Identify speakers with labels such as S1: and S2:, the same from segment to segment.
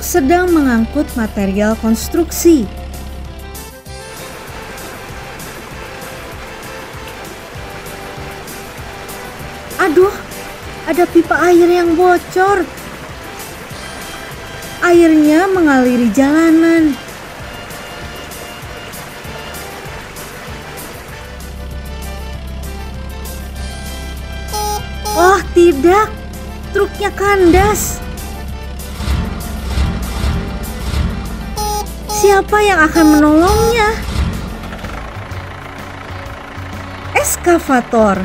S1: sedang mengangkut material konstruksi. Aduh, ada pipa air yang bocor. Airnya mengaliri jalanan. Oh tidak, truknya kandas. Siapa yang akan menolongnya? Eskavator.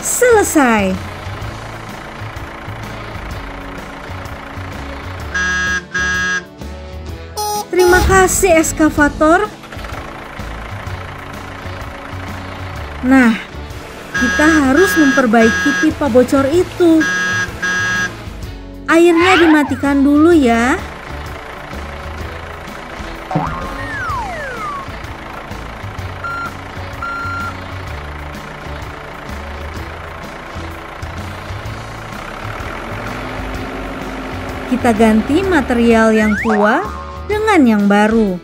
S1: Selesai. Terima kasih, eskavator. Nah, kita harus memperbaiki pipa bocor itu. Airnya dimatikan dulu ya. Kita ganti material yang tua dengan yang baru.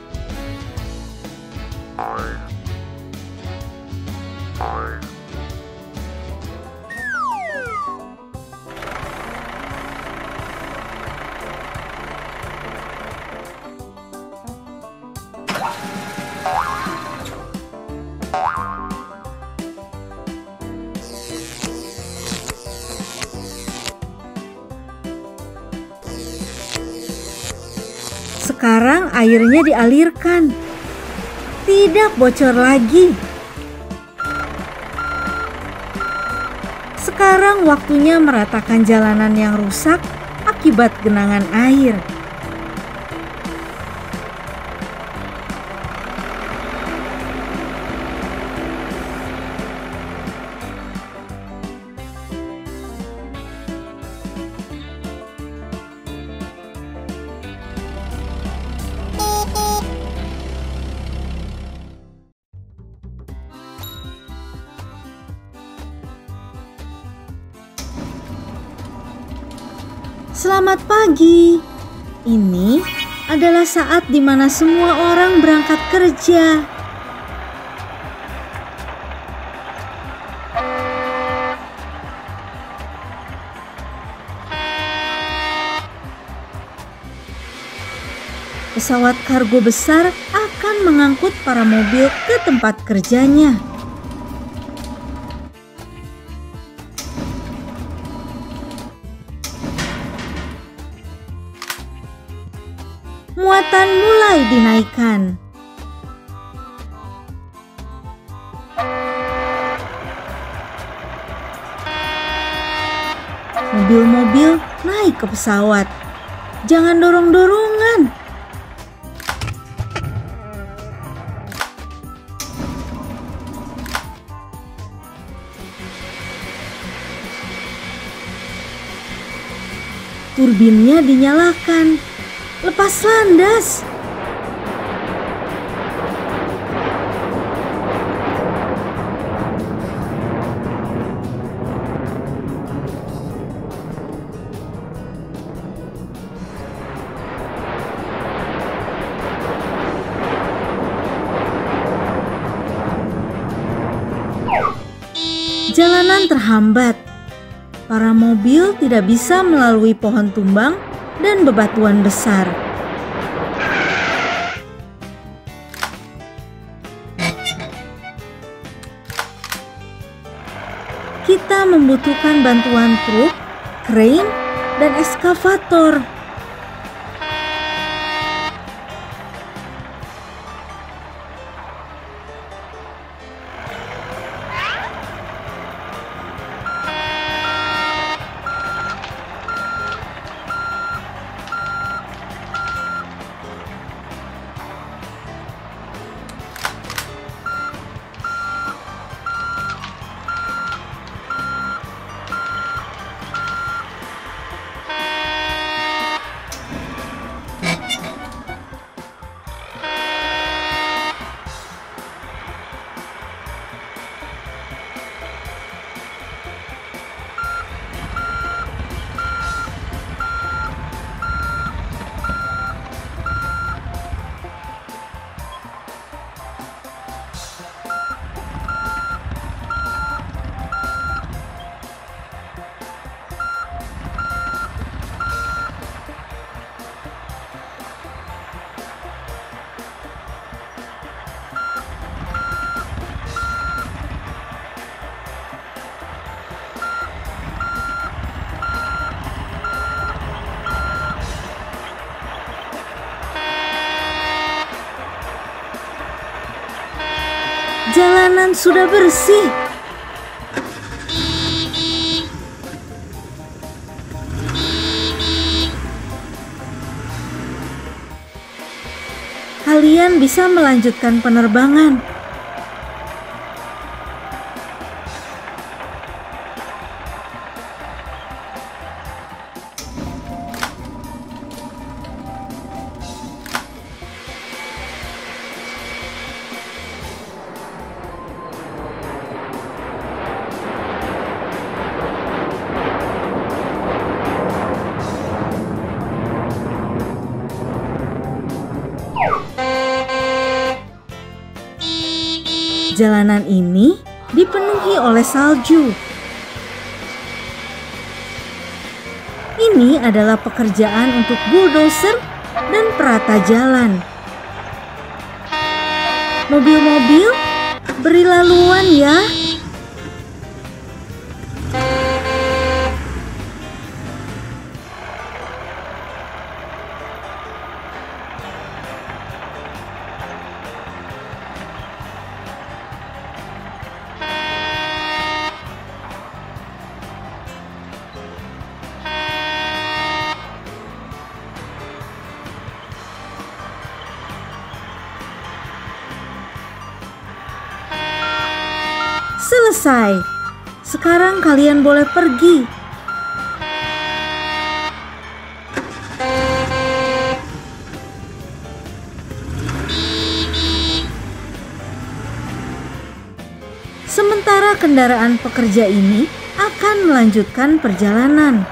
S1: Sekarang airnya dialirkan. Tidak bocor lagi. Sekarang waktunya meratakan jalanan yang rusak akibat genangan air. Selamat pagi. Ini adalah saat di mana semua orang berangkat kerja. Pesawat kargo besar akan mengangkut para mobil ke tempat kerjanya. Muatan mulai dinaikkan. Mobil-mobil naik ke pesawat. Jangan dorong-dorongan. Turbinnya dinyalakan. Lepas landas. Jalanan terhambat. Para mobil tidak bisa melalui pohon tumbang dan bebatuan besar. Kita membutuhkan bantuan truk, krain, dan eskavator. jalanan sudah bersih. Kalian bisa melanjutkan penerbangan. Jalanan ini dipenuhi oleh salju. Ini adalah pekerjaan untuk bulldozer dan perata jalan. Mobil-mobil, beri laluan ya. Selesai. Sekarang kalian boleh pergi. Sementara kendaraan pekerja ini akan melanjutkan perjalanan.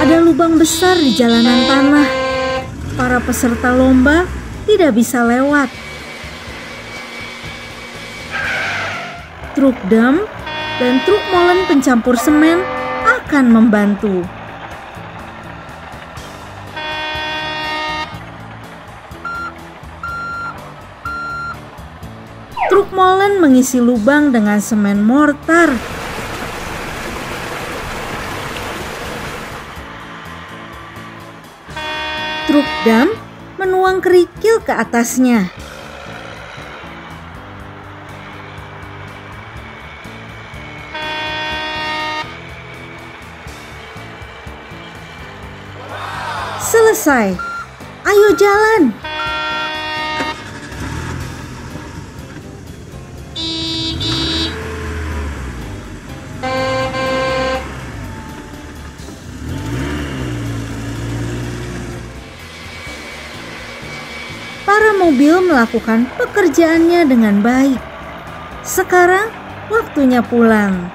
S1: Ada lubang besar di jalanan tanah. Para peserta lomba tidak bisa lewat. Truk dam dan truk molen pencampur semen akan membantu. Truk molen mengisi lubang dengan semen mortar. Truk dam menuang kerikil ke atasnya. Selesai. Ayo jalan. Para mobil melakukan pekerjaannya dengan baik. Sekarang waktunya pulang.